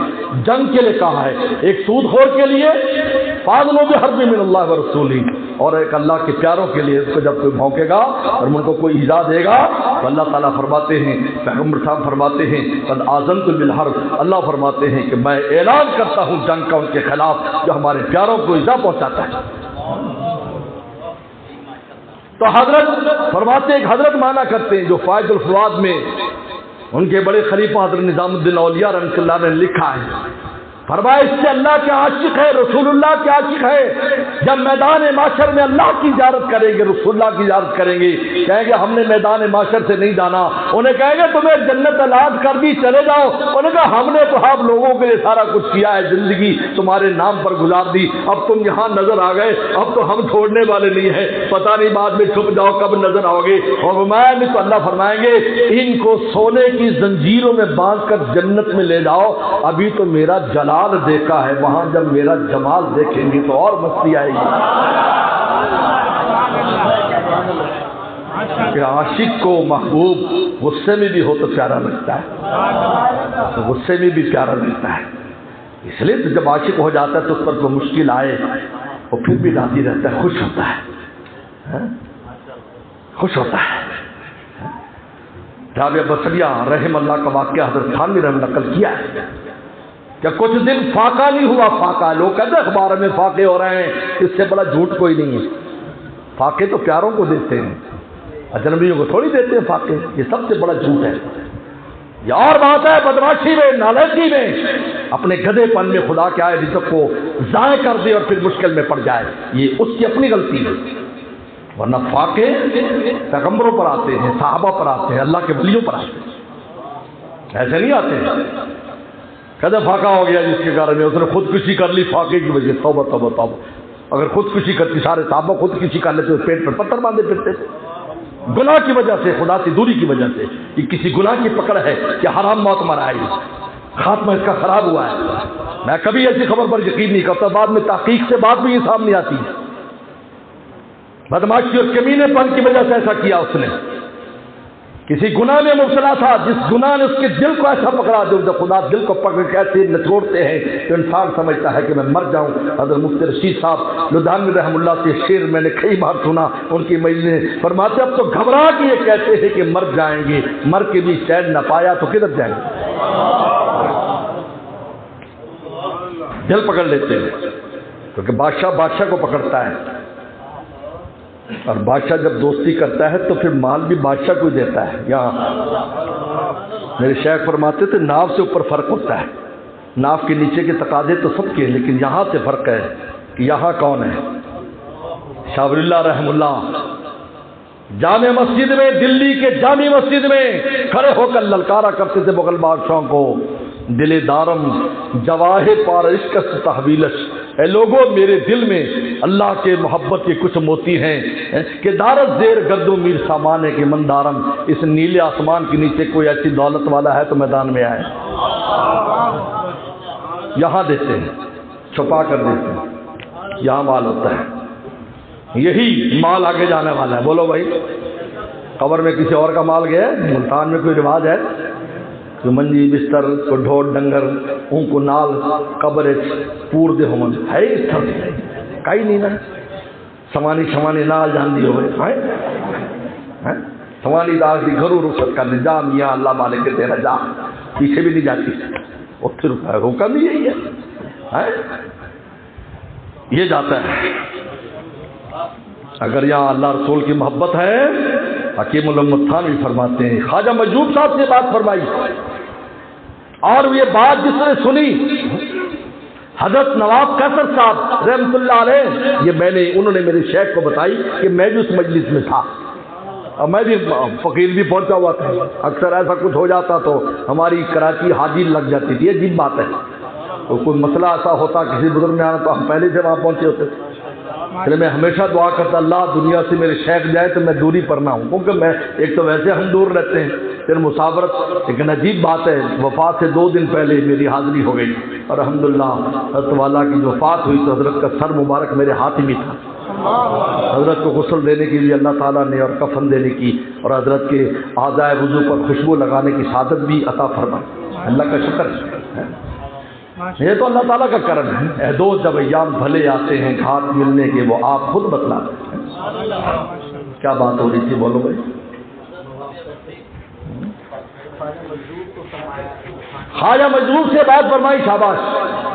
جنگ کے لیے کہا ہے، ایک سود خور کے لیے فاضلوا بحرب من اللہ ورسولہ، اور ایک اللہ کے پیاروں کے لیے، اس کو جب کوئی بھونکے گا اور ان کو کوئی ایذا دے گا تو اللہ تعالیٰ فرماتے ہیں، پیغمبر صاحب فرماتے ہیں قد آذنت بالحرب، اللہ فرماتے ہیں کہ میں اعلان کرتا ہوں جنگ کا ان کے خلاف جو ہمارے پیاروں کو ایذا پہنچاتا ہے۔ تو حضرت فرماتے ہیں، ایک حضرت مانا کرتے ہیں جو فائد الفواد میں ان کے بڑے خلیفہ حضرت نظام الدین اولیاء رحمۃ اللہ نے لکھا ہے، فرمایا اس سے اللہ کے عاشق ہے، رسول اللہ کے عاشق ہے، جب میدان معاشر میں اللہ کی زیارت کریں گے، رسول اللہ کی زیارت کریں گے، کہیں گے ہم نے میدان معاشر سے نہیں جانا، انہیں کہیں گے تمہیں جنت اعلان کر دی چلے جاؤ، انہیں کہا ہم نے تو آپ لوگوں کے لیے سارا کچھ کیا ہے، زندگی تمہارے نام پر گزار دی، اب تم یہاں نظر آ گئے، اب تو ہم چھوڑنے والے نہیں ہیں، پتہ نہیں بعد میں چھپ جاؤ کب نظر آؤ گے، اور فرمایا نہیں تو اللہ فرمائیں گے ان کو سونے کی زنجیروں میں باندھ کر جنت میں لے جاؤ، ابھی تو میرا جلال دیکھا ہے، وہاں جب میرا جمال دیکھیں گے تو اور مستی آئے گی۔ کہ عاشق کو محبوب غصے میں بھی ہو تو پیارا لگتا ہے، غصے میں بھی پیارا لگتا ہے، اس لیے تو جب عاشق ہو جاتا ہے تو اس پر کوئی مشکل آئے وہ پھر بھی راضی رہتا ہے، خوش ہوتا ہے، خوش ہوتا ہے۔ رابعہ بصریہ رحم اللہ کا واقعہ حضرت تھانوی رحم نقل کیا ہے کہ کچھ دن فاقہ نہیں ہوا، فاقہ لوگ کہتے ہیں اخبار میں فاقے ہو رہے ہیں، اس سے بڑا جھوٹ کوئی نہیں ہے، فاقے تو پیاروں کو دیتے ہیں، اجنبیوں کو تھوڑی دیتے ہیں فاقے، یہ سب سے بڑا جھوٹ ہے۔ یہ اور بات ہے بدماشی میں، نالائکی میں، اپنے گدھے پن میں خدا کے آئے رزق کو ضائع کر دے اور پھر مشکل میں پڑ جائے، یہ اس کی اپنی غلطی ہے، ورنہ فاقے پیغمبروں پر آتے ہیں، صحابہ پر آتے ہیں، اللہ کے ولیوں پر آتے ہیں، ایسے نہیں آتے ہیں۔ کہتے فاقہ ہو گیا جس کے کارن اس نے خودکشی کر لی فاقے کی وجہ سے. توبہ توبہ توبہ. اگر خودکشی کرتی سارے صحابہ خودکشی کر لیتے پیٹ پر پتھر باندھے پھرتے تھے. گناہ کی وجہ سے, خدا سے دوری کی وجہ سے. یہ کسی گناہ کی پکڑ ہے کہ حرام موت مرا ہے, خاتمہ اس کا خراب ہوا ہے. میں کبھی ایسی خبر پر یقین نہیں کرتا, بعد میں تحقیق سے بات بھی یہ سامنے آتی ہے. بدماشی اور کمینے پن کی وجہ سے ایسا کیا اس نے. کسی گناہ میں مبتلا تھا, جس گناہ نے اس کے دل کو ایسا پکڑا جو جب خدا دل کو پکڑ کے ایسے نچوڑتے ہیں تو انسان سمجھتا ہے کہ میں مر جاؤں. حضرت مفتی رشید صاحب لدھیانوی رحم اللہ سے شعر میں نے کئی بار سنا. ان کی مجلس فرماتے اب تو گھبرا کے یہ کہتے ہیں کہ مر جائیں گے, مر کے بھی چین نہ پایا تو کدھر جائیں گے. دل پکڑ لیتے ہیں کیونکہ بادشاہ کو پکڑتا ہے, اور بادشاہ جب دوستی کرتا ہے تو پھر مال بھی بادشاہ کو دیتا ہے. یہاں میرے شیخ فرماتے تھے ناو سے اوپر فرق ہوتا ہے, ناو کے نیچے کے تقاضے تو سب کے ہیں, لیکن یہاں سے فرق ہے کہ یہاں کون ہے. شاہ ولی اللہ رحم اللہ جامع مسجد میں, دلی کے جامع مسجد میں کھڑے ہو کر للکارا کرتے تھے مغل بادشاہوں کو, دل دارم جواہ پار عشق تحویلش, اے لوگوں میرے دل میں اللہ کے محبت کے کچھ موتی ہیں کہ دارت زیر گردو میر سامان ہے کہ مندارم. اس نیلے آسمان کے نیچے کوئی ایسی دولت والا ہے تو میدان میں آئے. یہاں دیتے ہیں, چھپا کر دیتے ہیں, یہاں مال ہوتا ہے, یہی مال آگے جانے والا ہے. بولو بھائی, قبر میں کسی اور کا مال گیا ہے؟ ملتان میں کوئی رواج ہے کہ منجی بستر کو ڈھول ڈنگر ان کو نال قبر پور دے ہو من ہے اس طرح کئی نہیں نا. سمانی نال جان دی ہوئے سمانی داغ دی گھروں رخصت کرنے جا میاں اللہ مالک کے تیرا جا, پیچھے بھی نہیں جاتی, اتھے روکا نہیں یہی ہے. یہ جاتا ہے. اگر یہاں اللہ رسول کی محبت ہے, حکیم الامت تھانوی فرماتے ہیں, خواجہ مجذوب صاحب سے بات فرمائی اور یہ بات جس نے سنی حضرت نواب قیصر صاحب رحمۃ اللہ علیہ, یہ انہوں نے میرے شیخ کو بتائی کہ میں بھی اس مجلس میں تھا اور میں بھی فقیر بھی پہنچا ہوا تھا. اکثر ایسا کچھ ہو جاتا تو ہماری کراچی حاضر لگ جاتی تھی. عجیب بات ہے, تو کوئی مسئلہ ایسا ہوتا کسی بزرگ میں آنا تو ہم پہلے سے وہاں پہنچے ہوتے تھے. اس لیے میں ہمیشہ دعا کرتا اللہ دنیا سے میرے شیخ جائے تو میں دوری پر نہ ہوں, کیونکہ میں ایک تو ویسے ہم دور رہتے ہیں, پھر مسافرت. لیکن عجیب بات ہے, وفات سے 2 دن پہلے میری حاضری ہو گئی اور الحمدللہ حضرت والا کی جو وفات ہوئی تو حضرت کا سر مبارک میرے ہاتھ میں تھا. حضرت کو غسل دینے کے لیے اللہ تعالیٰ نے اور کفن دینے کی اور حضرت کے اعضائے وضو پر خوشبو لگانے کی سعادت بھی عطا فرمائی. اللہ کا شکر ہے. یہ تو اللہ تعالیٰ کا کرم ہے. اے دوست جب ایام بھلے آتے ہیں گھاٹ ملنے کے وہ آپ خود بتلاتے ہیں. کیا بات ہو رہی تھی بولو بھائی. خواجہ مجذوب سے بات فرمائی, شاباش.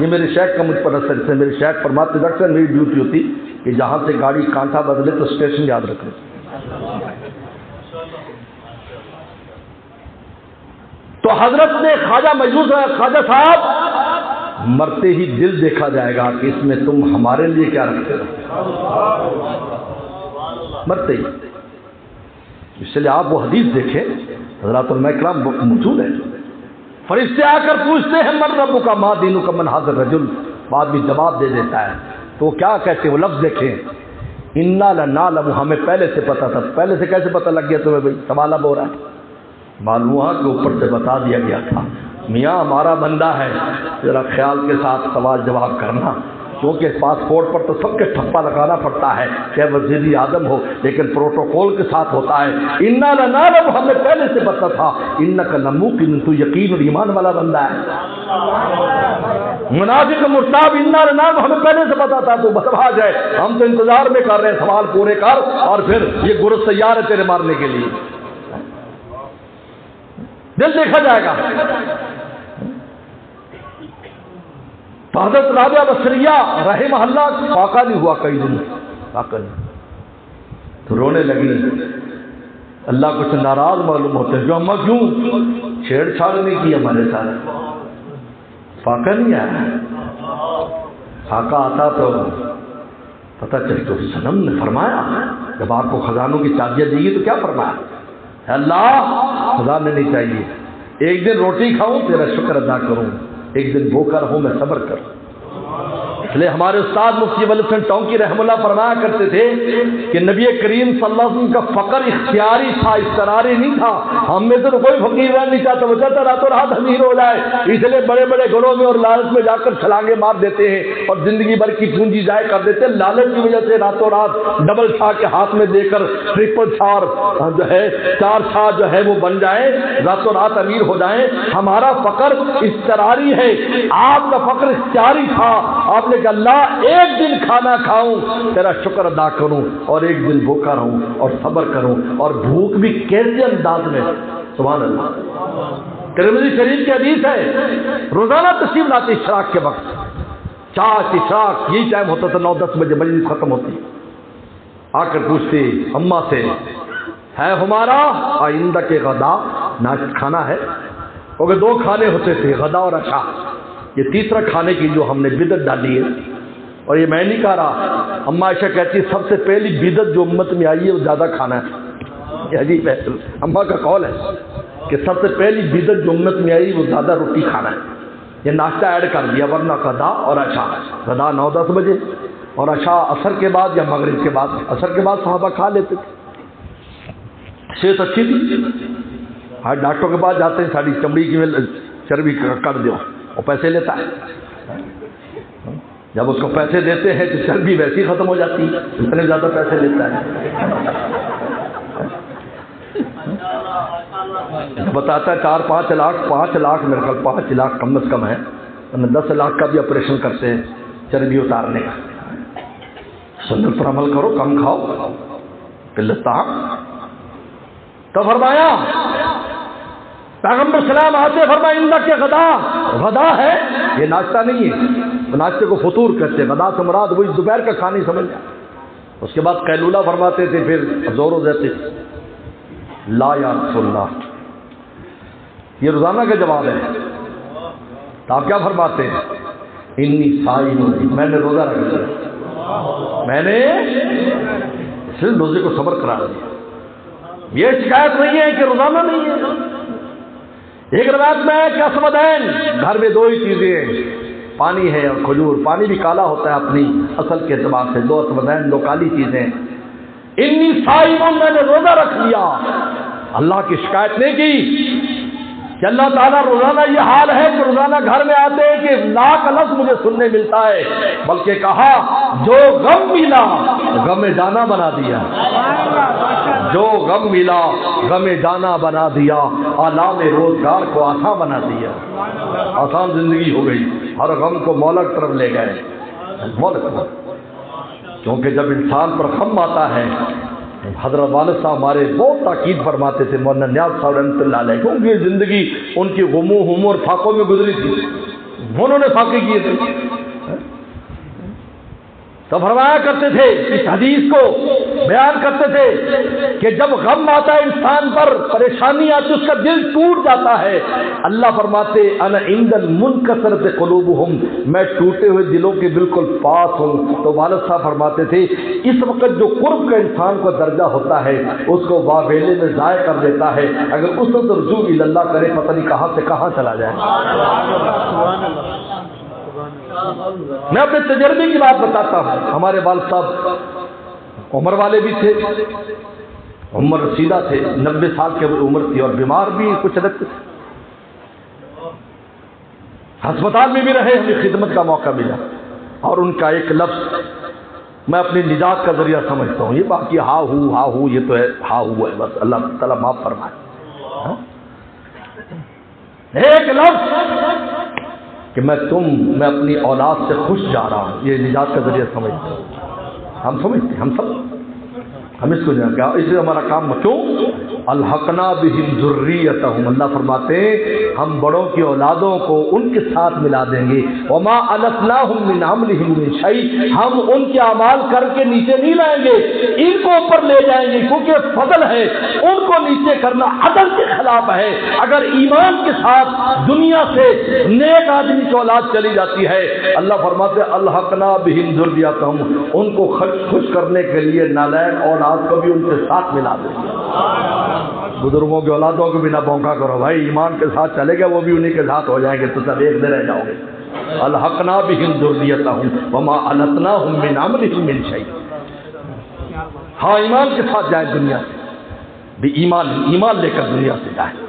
یہ میرے شیخ کا مجھ پر اثر سے, میرے شیخ فرماتے اکثر میری ڈیوٹی ہوتی کہ جہاں سے گاڑی کانٹا بدلے تو اسٹیشن یاد رکھیں. تو حضرت نے خواجہ مجذوب, خواجہ صاحب مرتے ہی دل دیکھا جائے گا کہ اس میں تم ہمارے لیے کیا رکھتے ہو. مرتے ہی. اس لیے آپ وہ حدیث دیکھیں, حضرات علماء کرام موجود ہیں, فرشتے آ کر پوچھتے ہیں من رب کا ما دینو کا من حاضر رجل, بعد بھی جواب دے دیتا ہے. تو کیا کہتے ہیں وہ لفظ دیکھیں, انا لنعلم, ہمیں پہلے سے پتا تھا. پہلے سے کیسے پتہ لگ گیا تمہیں بھائی؟ سوال اب ہو رہا ہے. معلوم ہوا کہ اوپر سے بتا دیا گیا تھا میاں ہمارا بندہ ہے, ذرا خیال کے ساتھ سوال جواب کرنا, کیونکہ پاسپورٹ پر تو سب کے ٹھپا لگانا پڑتا ہے چاہے وزیر اعظم ہو, لیکن پروٹوکول کے ساتھ ہوتا ہے. انا لنعلم, ہمیں پہلے سے پتا تھا. انک لموقن, تو یقین اور ایمان والا بندہ ہے. منافق مرتاب, انا لنعلم, ہمیں پہلے سے پتا تھا. تو بتوا جائے, ہم تو انتظار میں کر رہے ہیں, سوال پورے کر اور پھر یہ گرز تیار ہے تیرے مارنے کے لیے. دل دیکھا جائے گا. تو حضرت رابعہ بصریہ رحمہ اللہ فاقہ نہیں ہوا کئی دن, فاقہ نہیں. تو رونے لگی. اللہ کچھ ناراض معلوم ہوتے ہیں, جو اماں کیوں چھیڑ چھاڑ نہیں کی ہمارے ساتھ. فاقہ نہیں آیا. فاقہ آتا تو پتہ چل. تو صنم نے فرمایا جب آپ کو خزانوں کی چابیاں دی گئی تو کیا فرمایا, اللہ خزانے نہیں چاہیے, ایک دن روٹی کھاؤں تیرا شکر ادا کروں, ایک دن بھوکا رہوں میں صبر کروں. اس لیے ہمارے استاد مفتی ولی حسین ٹونکی رحمہ اللہ فرمایا کرتے تھے کہ نبی کریم صلی اللہ علیہ وسلم کا فقر اختیاری تھا، اضطراری نہیں تھا. ہم میں سے تو کوئی فقیر رہنا نہیں چاہتا، وہ چاہتا راتوں رات امیر ہو جائے. اس لیے بڑے بڑے گھروں میں اور لالچ میں جا کر چھلانگے مار دیتے ہیں اور زندگی بھر کی پونجی ضائع کر دیتے ہیں. لالچ کی وجہ سے راتوں رات ڈبل شاہ کے ہاتھ میں دے کر ٹرپل شاہ جو ہے، چار شاہ جو ہے وہ بن جائیں، راتوں رات امیر ہو جائیں. ہمارا فقر اضطراری ہے، آپ کا فقر اختیاری تھا. آپ نے کہ اللہ ایک دن کھانا کھاؤں تیرا شکر ادا کروں اور ایک دن بھوکا رہوں اور صبر کروں. اور بھوک بھی کیسے انداز میں، سبحان اللہ. ترمذی شریف کی حدیث ہے، روزانہ تشریف لاتے اشراق کے وقت، چاچ اشراق یہی ٹائم ہوتا تھا، 9-10 بجے مجلس ختم ہوتی، آ کر پوچھتے اماں سے ہے ہمارا آئندہ کے غدا ناشتہ کھانا ہے. کیونکہ 2 کھانے ہوتے تھے، غدا اور عشاء. یہ تیسرا کھانے کی جو ہم نے بدعت ڈالی ہے، اور یہ میں نہیں کہہ رہا، اماں عائشہ کہتی ہے سب سے پہلی بدعت جو امت میں آئی ہے وہ زیادہ کھانا ہے. یہ عجیب ہے، اماں کا قول ہے کہ سب سے پہلی بدعت جو امت میں آئی وہ زیادہ روٹی کھانا ہے. یہ ناشتہ ایڈ کر دیا، ورنہ غدا اور عشاء، غدا 9-10 بجے اور عشاء عصر کے بعد یا مغرب کے بعد. عصر کے بعد صحابہ کھا لیتے تھے، صحت اچھی تھی. ہر ڈاکٹروں کے پاس جاتے ہیں ساری چمڑی کی چربی کر دو، وہ پیسے لیتا ہے. جب اس کو پیسے دیتے ہیں تو چربی ویسی ختم ہو جاتی ہے، اتنے زیادہ پیسے لیتا ہے. بتاتا ہے 4-5 لاکھ، 5 لاکھ میرے خیال 5 لاکھ کم از کم ہے، 10 لاکھ کا بھی آپریشن کرتے ہیں چربی اتارنے کا. سنت پر عمل کرو، کم کھاؤ، قلت طعام. تو فرمایا پیغمبر سلام آتے فرمایا اندہ کے غدا ہے، یہ ناشتہ نہیں ہے، ناشتے کو فطور کہتے ہیں. غدا سے مراد وہی دوپہر کا کھانا ہی سمجھ جائے. اس کے بعد قیلولہ فرماتے تھے، پھر زور و دیتے تھے. لا یا رسول اللہ، یہ روزانہ کا جواب ہے. تو آپ کیا فرماتے ہیں؟ انی صائم، میں نے روزہ رکھ دیا، میں نے صرف روزے کو صبر کرا دیا. یہ شکایت نہیں ہے کہ روزانہ نہیں ہے. ایک روایت میں ہے کہ اسودین، گھر میں 2 ہی چیزیں ہیں، پانی ہے اور کھجور. پانی بھی کالا ہوتا ہے اپنی اصل کے اعتبار سے، 2 اسودین، 2 کالی چیزیں. انی صائم، میں نے روزہ رکھ لیا. اللہ کی شکایت نہیں کی کہ اللہ تعالیٰ روزانہ یہ حال ہے کہ روزانہ گھر میں آتے ہیں کہ لاکھ لفظ مجھے سننے ملتا ہے، بلکہ کہا جو غم ملا غم جانا بنا دیا، جو غم ملا غم جانا بنا دیا، آلام روزگار کو آسان بنا دیا. آسان زندگی ہو گئی، ہر غم کو مولا کی طرف لے گئے. کیونکہ جب انسان پر غم آتا ہے، حضرت والد صاحب ہمارے بہت تاکید فرماتے تھے، مولانا نیاز صاحب رحمۃ اللہ علیہ، کیونکہ زندگی ان کی غموں اور فاقوں میں گزری تھی، انہوں نے فاقے کیے تھے. تو فرمایا کرتے تھے، اس حدیث کو بیان کرتے تھے کہ جب غم آتا ہے انسان پر، پریشانی آتی ہے، اس کا دل ٹوٹ جاتا ہے. اللہ فرماتے انا عند المنکسرۃ قلوبہم، میں ٹوٹے ہوئے دلوں کے بالکل پاس ہوں. تو والد صاحب فرماتے تھے اس وقت جو قرب کا انسان کو درجہ ہوتا ہے اس کو واویلے میں ضائع کر دیتا ہے. اگر اس وقت رجوع اللہ کرے پتہ نہیں کہاں سے کہاں چلا جائے. میں اپنے تجربے کی بات بتاتا ہوں. ہمارے والد صاحب عمر والے بھی تھے، عمر رسیدہ تھے، 90 سال کی عمر تھی، اور بیمار بھی کچھ رکھتے تھے. ہسپتال میں بھی رہے، ہمیں خدمت کا موقع ملا، اور ان کا ایک لفظ میں اپنی نجات کا ذریعہ سمجھتا ہوں. یہ باقی ہا ہو یہ تو ہے، ہا ہو ہے بس، اللہ تعالیٰ معاف فرمائے. ایک لفظ کہ میں اپنی اولاد سے خوش جا رہا ہوں، یہ نجات کا ذریعہ سمجھتے ہیں. ہم سمجھتے ہیں، ہم سب ہم اس کو جانا کیا، اس لیے ہمارا کام کیوں الحقنا بہم ذریتہم، اللہ فرماتے ہیں ہم بڑوں کی اولادوں کو ان کے ساتھ ملا دیں گے. وما الفناہم من عملہم من شیء، ہم ان کے اعمال کر کے نیچے نہیں لائیں گے، ان کو اوپر لے جائیں گے، کیونکہ فضل ہے. ان کو نیچے کرنا عدل کے خلاف ہے. اگر ایمان کے ساتھ دنیا سے نیک آدمی کی اولاد چلی جاتی ہے، اللہ فرماتے ہیں الحقنا بہم ذریتہم، ان کو خوش کرنے کے لیے نالائق اولاد کو بھی ان کے ساتھ ملا دیں گے. بزرگوں کے اولادوں کو بھی نہ بونکا کرو بھائی، ایمان کے ساتھ چلے گا وہ بھی انہی کے ساتھ ہو جائیں گے تو سب ایک دے رہ جاؤ گے۔ الحقنا بہم ذریتہم وما التناہم من عملہم من شیء۔ ہاں ایمان کے ساتھ جائے دنیا سے بھی، ایمان لے کر دنیا سے جائے۔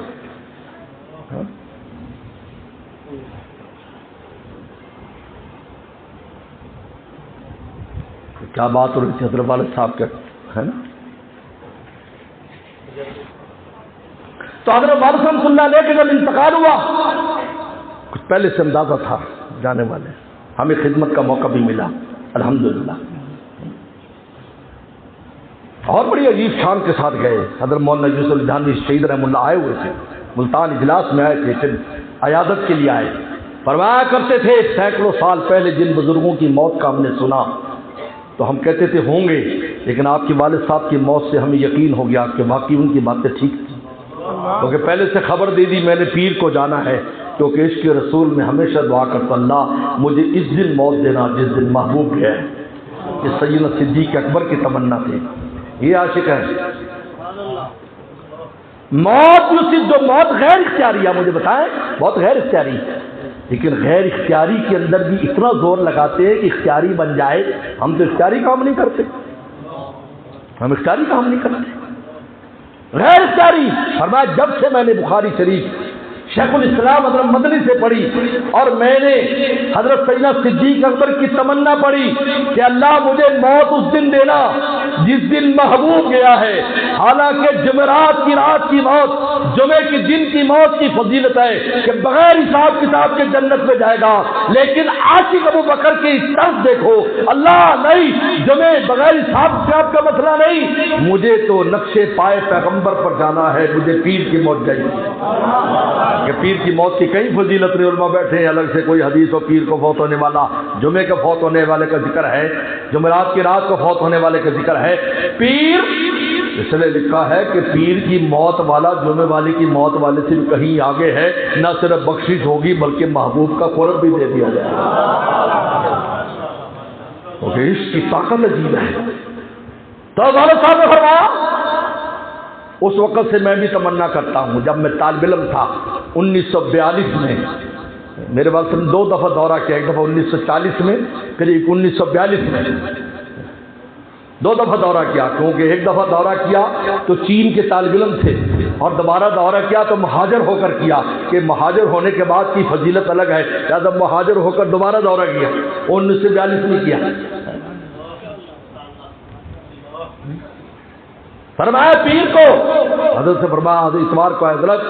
کیا بات ہو رہی تھی حضرت والد صاحب کے، ہے نا؟ تو حضرت والد صاحب اللہ علیہ کے جب انتقال ہوا کچھ پہلے سے اندازہ تھا جانے والے، ہمیں خدمت کا موقع بھی ملا الحمدللہ، اور بڑی عجیب شان کے ساتھ گئے۔ حضرت مولانا یوسف الجھانوی شہید رحمہ اللہ آئے ہوئے تھے، ملتان اجلاس میں آئے تھے، پھر عیادت کے لیے آئے، فرمایا کرتے تھے سینکڑوں سال پہلے جن بزرگوں کی موت کا ہم نے سنا تو ہم کہتے تھے ہوں گے، لیکن آپ کے والد صاحب کی موت سے ہمیں یقین ہو گیا کہ واقعی ان کی باتیں ٹھیک تھیں، کیونکہ پہلے سے خبر دے دی میں نے پیر کو جانا ہے، کیونکہ عشق رسول میں ہمیشہ دعا کرتا اللہ مجھے اس دن موت دینا جس دن محبوب گیا ہے۔ یہ سیدنا صدیق اکبر کی تمنا تھی، یہ عاشق ہے۔ موت جو موت غیر اختیاری ہے، مجھے بتائیں بہت غیر اختیاری، لیکن غیر اختیاری کے اندر بھی اتنا زور لگاتے ہیں کہ اختیاری بن جائے۔ ہم تو اختیاری کام نہیں کرتے، ہم اختیاری کام نہیں کرتے، غیر اختیاری۔ فرمایا جب سے میں نے بخاری شریف شیخ الاسلام حضرت مدنی سے پڑھی اور میں نے حضرت سیدنا صدیق اکبر کی تمنا پڑھی کہ اللہ مجھے موت اس دن دینا جس دن محبوب گیا ہے، حالانکہ جمعرات کی رات کی موت، جمعے کے دن کی موت کی فضیلت ہے کہ بغیر حساب کتاب کے جنت میں جائے گا، لیکن عاشق ابو بکر کی طرف دیکھو، اللہ نہیں جمعے بغیر حساب کتاب کا مسئلہ نہیں، مجھے تو نقش پائے پیغمبر پر جانا ہے، مجھے پیر کی موت چاہیے۔ کہ پیر کی موت کی کئی فضیلت نہیں، علماء بیٹھے ہیں الگ سے کوئی حدیث ہو پیر کو فوت ہونے والا، جمعے کا فوت ہونے والے کا ذکر ہے، جمعرات کی رات کو فوت ہونے والے کا ذکر ہے۔ پیر اس نے لکھا ہے کہ پیر کی موت والا جمعے والے کی موت والے سے کہیں آگے ہے، نہ صرف بخشش ہوگی بلکہ محبوب کا قرب بھی دے دیا جائے گا، کیونکہ عشق کی طاقت عجیب ہے۔ تو والد صاحب نے فرمایا اس وقت سے میں بھی تمنا کرتا ہوں، جب میں طالب علم تھا 1942 میں میرے والد نے 2 دفعہ دورہ کیا، ایک دفعہ 1940 میں پھر 1942 میں 2 دفعہ دورہ کیا، کیونکہ ایک دفعہ دورہ کیا تو چین کے طالب علم تھے اور دوبارہ دورہ کیا تو مہاجر ہو کر کیا، کہ مہاجر ہونے کے بعد کی فضیلت الگ ہے، لہٰذا مہاجر ہو کر دوبارہ دورہ کیا، 1942 میں کیا۔ فرمایا پیر کو، حضرت سے فرمایا حضرت اتوار کو حضرت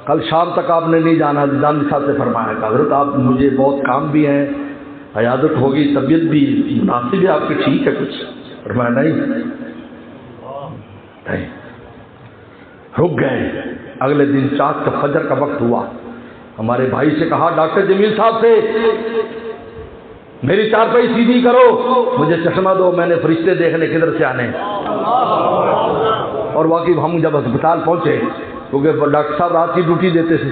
کل شام تک آپ نے نہیں جانا، جان صاحب سے فرمایا کہ حضرت آپ مجھے بہت کام بھی ہیں، عیادت ہوگی، طبیعت بھی مناسب ہے آپ کی، ٹھیک ہے کچھ؟ فرمایا نہیں، رک گئے۔ اگلے دن چاند کا فجر کا وقت ہوا، ہمارے بھائی سے کہا ڈاکٹر جمیل صاحب سے میری چارپائی سیدھی کرو، مجھے چشمہ دو، میں نے فرشتے دیکھنے کدھر سے آنے۔ اور واقعی ہم جب ہسپتال پہنچے، کیونکہ ڈاکٹر صاحب رات کی ڈیوٹی دیتے تھے،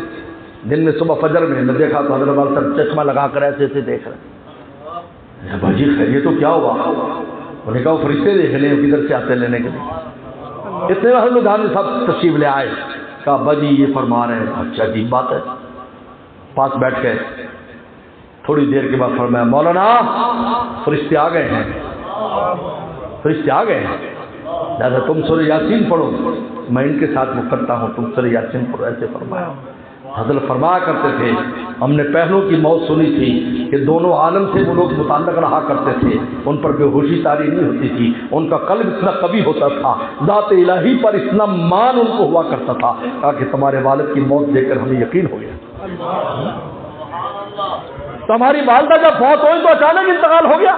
دن میں صبح فجر میں دیکھا تو حضرت والد صاحب چشمہ لگا کر ایسے ایسے دیکھ رہے۔ بھائی جی خیریت تو کیا ہوا؟ انہوں نے کہا وہ فرشتے دیکھ لیں کدھر سے آتے لینے کے لیے۔ اتنے میں حضرت دھان صاحب تشریف لے آئے، کہا باجی یہ فرما رہے ہیں، اچھا عجیب بات ہے۔ پاس بیٹھ گئے، تھوڑی دیر کے بعد فرمایا مولانا فرشتے آ گئے ہیں، فرشتے آ گئے ہیں، لہٰذا تم سورہ یاسین پڑھو، میں ان کے ساتھ وہ کرتا ہوں، تم سورہ یاسین پڑھو، ایسے فرمایا۔ حضرت فرمایا کرتے تھے ہم نے پہلوں کی موت سنی تھی کہ دونوں عالم سے وہ لوگ متعلق رہا کرتے تھے، ان پر بے ہوشی طاری نہیں ہوتی تھی، ان کا قلب اتنا قوی ہوتا تھا، ذات الہی پر اتنا مان ان کو ہوا کرتا تھا، تاکہ تمہارے والد کی موت دیکھ کر ہمیں یقین ہو گیا۔ تو ہماری والدہ جب فوت ہوئی تو اچانک انتقال ہو گیا،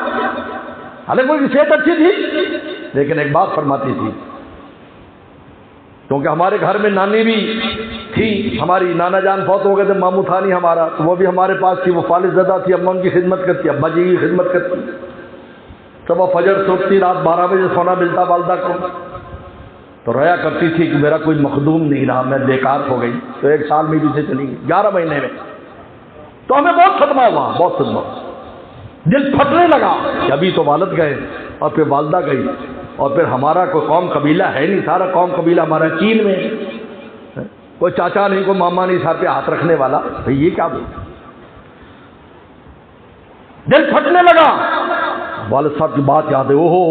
حالانکہ ان کی صحت اچھی تھی، لیکن ایک بات فرماتی تھی، کیونکہ ہمارے گھر میں نانی بھی تھی، ہماری نانا جان فوت ہو گئے تھے، مامو تھانی ہمارا، تو وہ بھی ہمارے پاس تھی، وہ فالج زدہ تھی، اما ان کی خدمت کرتی، ابا جی کی خدمت کرتی، صبح فجر سے اٹھتی، رات 12 بجے سونا ملتا والدہ کو، تو رویا کرتی تھی کہ میرا کوئی مخدوم نہیں رہا، میں بیکار ہو گئی، تو 1 سال میں بھی سے چلی گئی، 11 مہینے میں، تو ہمیں بہت صدمہ ہوا، بہت صدمہ، دل پھٹنے لگا کہ ابھی تو والد گئے اور پھر والدہ گئی، اور پھر ہمارا کوئی قوم قبیلہ ہے نہیں، سارا قوم قبیلہ ہمارا چین میں ہے، کوئی چاچا نہیں، کوئی ماما نہیں ساتھ پہ ہاتھ رکھنے والا، بھئی یہ کیا بول؟ دل پھٹنے لگا، والد صاحب کی بات یاد ہے، اوہو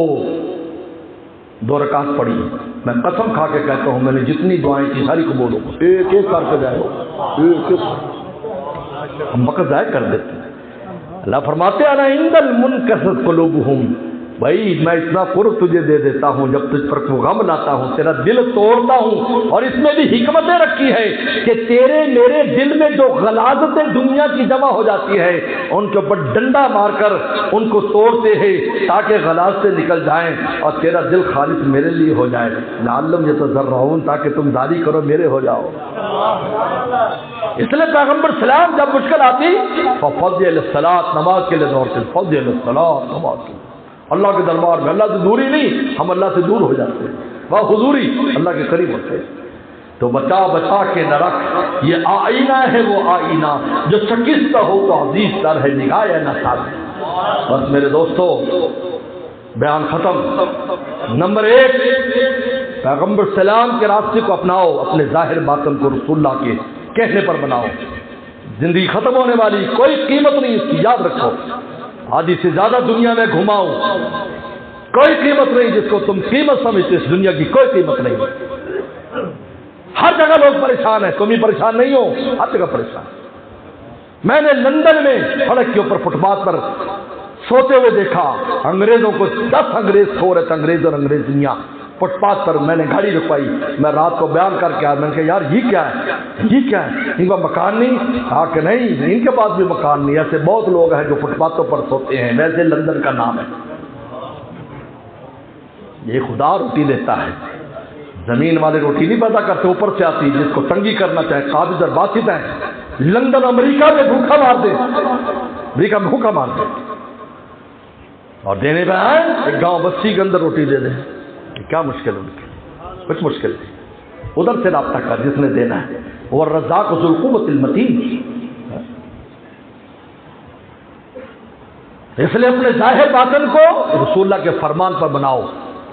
2 رکعت پڑھی، میں قسم کھا کے کہتا ہوں میں نے جتنی دعائیں کی ساری قبول ہو گئی، ایک ایک کر کے جائے ایک ایک، ہم وقت ضائع کر دیتے ہیں۔ اللہ فرماتے ہیں انا عند المنکسرۃ قلوبہم، بھائی میں اتنا قرب تجھے دے دیتا ہوں جب تجھ پر وہ غم لاتا ہوں، تیرا دل توڑتا ہوں، اور اس میں بھی حکمتیں رکھی ہے کہ تیرے میرے دل میں جو غلاظتیں دنیا کی جمع ہو جاتی ہے ان کے اوپر ڈنڈا مار کر ان کو توڑتے ہیں تاکہ غلاظتیں نکل جائیں اور تیرا دل خالص میرے لیے ہو جائے، لعلہم یتضرعون، تاکہ تم داری کرو میرے ہو جاؤ۔ اس لیے پیغمبر سلام جب مشکل آتی ففضل الصلاۃ، نماز کے لیے دوڑتے، فضل الصلاۃ، نماز کے لیے، اللہ کے دربار میں، اللہ سے دوری نہیں، ہم اللہ سے دور ہو جاتے ہیں، وہ حضوری اللہ کے قریب ہوتے ہیں۔ تو بچا بچا کے نہ رکھ، یہ آئینہ ہے وہ آئینہ جو شکستہ ہو تو عزیز تر ہے، نگاہ نہ ساتھ۔ بس میرے دوستو بیان ختم۔ نمبر 1، پیغمبر سلام کے راستے کو اپناؤ، اپنے ظاہر باطن کو رسول اللہ کے کہنے پر بناؤ۔ زندگی ختم ہونے والی، کوئی قیمت نہیں اس کی، یاد رکھو۔ آدھی سے زیادہ دنیا میں گھماؤ، کوئی قیمت نہیں جس کو تم قیمت سمجھتے، اس دنیا کی کوئی قیمت نہیں۔ ہر جگہ لوگ پریشان ہیں، تم ہی پریشان نہیں ہو، ہر جگہ پریشان۔ میں نے لندن میں سڑک کے اوپر فٹ پاتھ پر سوتے ہوئے دیکھا، انگریزوں کو 10 انگریز سو رہے تھے، انگریز اور انگریزیاں فٹ پاتھ پر۔ میں نے گاڑی رکوائی، میں رات کو بیان کر کے آیا، میں نے کہا یار یہ کیا ہے، یہ کیا ہے، ان کا مکان نہیں؟ کہا کہ نہیں، ان کے پاس بھی مکان نہیں۔ ایسے بہت لوگ ہیں جو فٹ پاتھوں پر سوتے ہیں، ویسے لندن کا نام ہے۔ یہ خدا روٹی دیتا ہے، زمین والے روٹی نہیں پیدا کرتے، اوپر سے آتی، جس کو تنگی کرنا چاہے قابض اور باسط ہے۔ لندن امریکہ میں بھوکا مار دے، امریکہ میں بھوکا مار دے، اور دینے پہ آئے ایک گاؤں بستی کے اندر روٹی دے دیں، کیا مشکل ہے ان کی؟ کچھ مشکل نہیں، ادھر سے رابطہ کر جس نے دینا ہے، اور الرزاق ذو القوۃ المتین۔ اس لیے اپنے ظاہر باطن کو رسول اللہ کے فرمان پر بناؤ،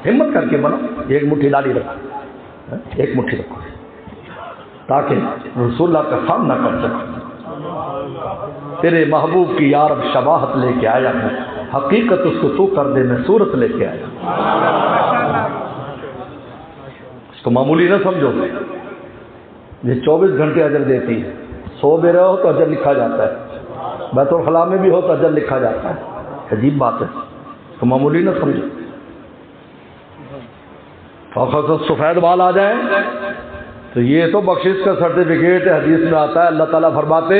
ہمت کر کے بناؤ۔ ایک مٹھی لالی رکھو، ایک مٹھی رکھو، تاکہ رسول اللہ کا سامنا کر سکو۔ تیرے محبوب کی یارب شباہت لے کے آیا ہے، حقیقت اس کو تو کر دے، میں صورت لے کے آیا۔ اس کو معمولی نہ سمجھو، یہ 24 گھنٹے اجر دیتی ہے، سو بھی رہو تو اجر لکھا جاتا ہے، بیت الخلاء میں بھی ہو تو اجر لکھا جاتا ہے، عجیب بات ہے، اس کو معمولی نہ سمجھو۔ فخر سفید بال آ جائیں تو یہ تو بخشش کا سرٹیفکیٹ ہے، حدیث میں آتا ہے اللہ تعالیٰ فرماتے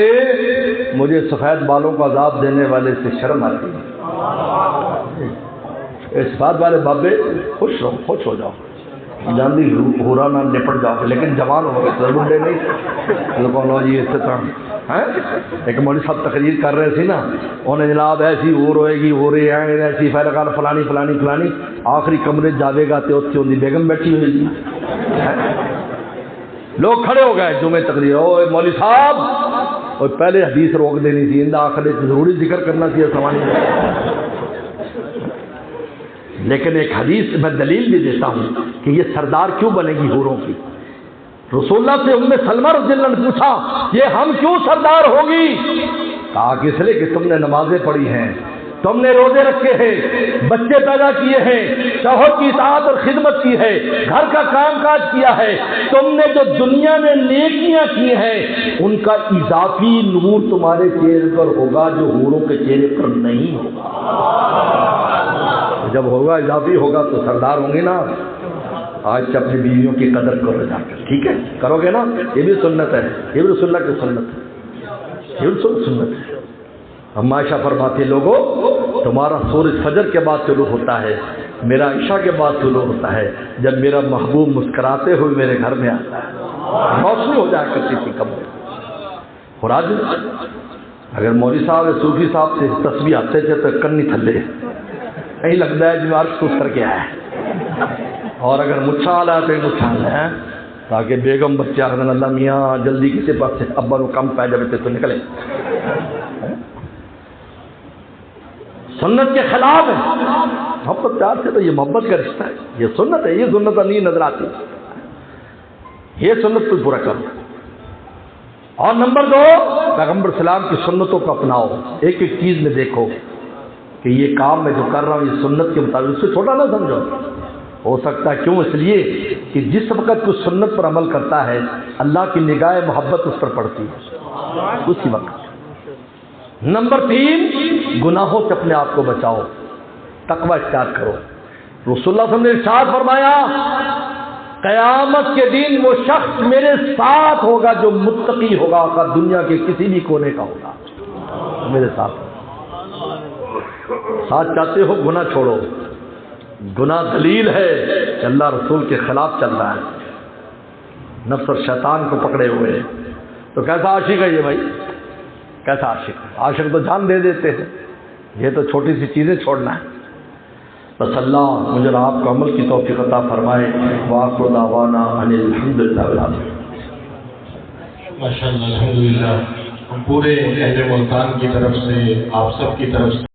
مجھے سفید بالوں کو عذاب دینے والے سے شرم آتی ہے۔ اس بات والے بابے خوش رہو، خوش ہو جاؤ، جاندی ہورا نہ نپٹ جاؤ، لیکن جوان ہو گئے، بڈے نہیں لوگوں جی اس طرح۔ ایک مولوی صاحب تقریر کر رہے تھے نا، انہیں جناب ایسی وہ روئے گی، وہ رہے ہیں ایسی فیلکار فلانی فلانی فلانی، آخری کمرے جاوے گا تو اتنی ہوندی بیگم بیٹھی ہوئی جی۔ لوگ کھڑے ہو گئے جمعے تقریر، او مولوی صاحب اور پہلے حدیث روک دینی تھی، اندہ آخر ضروری ذکر کرنا چاہیے سوانی۔ لیکن ایک حدیث میں دلیل بھی دیتا ہوں کہ یہ سردار کیوں بنے گی حوروں کی۔ رسول اللہ سے ام سلمہ رضی اللہ عنہ نے پوچھا یہ ہم کیوں سردار ہوگی؟ کہا کہ اس لیے کہ تم نے نمازیں پڑھی ہیں، تم نے روزے رکھے ہیں، بچے پیدا کیے ہیں، شوہر کی اطاعت اور خدمت کی ہے، گھر کا کام کاج کیا ہے، تم نے جو دنیا میں نیکیاں کی ہیں ان کا اضافی نور تمہارے چہرے پر ہوگا جو حوروں کے چہرے پر نہیں ہوگا۔ جب ہوگا اضافی ہوگا تو سردار ہوں گے نا۔ آج سے اپنی بیویوں کی قدر کرو جا کر، ٹھیک ہے، کرو گے نا؟ یہ بھی سنت ہے، یہ بھی رسول اللہ کی سنت ہے، یہ بھی سنت ہے۔ ہم عائشہ فرماتے لوگوں تمہارا سورج فجر کے بعد طلوع ہوتا ہے، میرا عشاء کے بعد طلوع ہوتا ہے، جب میرا محبوب مسکراتے ہوئے میرے گھر میں آتا ہے۔ موسمی ہو جایا کرتی تھی کمرے۔ اور آج اگر مولوی صاحب صوفی صاحب سے تسبیح آتے تھے تو کنی تھلے کہیں لگتا ہے جو عرش کو اتر کے آیا ہے، اور اگر مچھا آ تو مچھا ہے تاکہ بیگم بچے آخر اللہ میاں جلدی کسی پاس سے ابا کو کم پائے جب تو نکلے۔ سنت کے خلاف ہے، محبت پیار سے تو یہ محبت کا رشتہ ہے، یہ سنت ہے، یہ سنت نہیں نظر آتی، یہ سنت کو پورا کرو۔ اور نمبر 2، پیغمبر سلام کی سنتوں کو اپناؤ، ایک ایک چیز میں دیکھو کہ یہ کام میں جو کر رہا ہوں یہ سنت کے مطابق، اس سے چھوٹا نہ سمجھو۔ ہو سکتا ہے، کیوں؟ اس لیے کہ جس وقت کوئی سنت پر عمل کرتا ہے اللہ کی نگاہ محبت اس پر پڑتی ہے اسی وقت۔ نمبر 3، گناہوں سے اپنے آپ کو بچاؤ، تقوی اختیار کرو۔ رسول اللہ صلی اللہ علیہ وسلم نے ارشاد فرمایا قیامت کے دن وہ شخص میرے ساتھ ہوگا جو متقی ہوگا، کا دنیا کے کسی بھی کونے کا ہوگا، میرے ساتھ چاہتے ہو گناہ چھوڑو۔ گناہ دلیل ہے کہ اللہ رسول کے خلاف چل رہا ہے، نفس اور شیطان کو پکڑے ہوئے ہیں، تو کیسا عاشق ہے یہ بھائی؟ کیسا عاشق ہے؟ عاشق تو جان دے دیتے ہیں، یہ تو چھوٹی سی چیزیں چھوڑنا ہے۔ بس اللہ مجھے اور آپ کو عمل کی توفیق عطا فرمائے۔ وآخر دعوانا ان الحمدللہ رب العالمین۔ ماشاءاللہ، الحمدللہ، ہم پورے اہل ملتان کی طرف سے، آپ سب کی طرف سے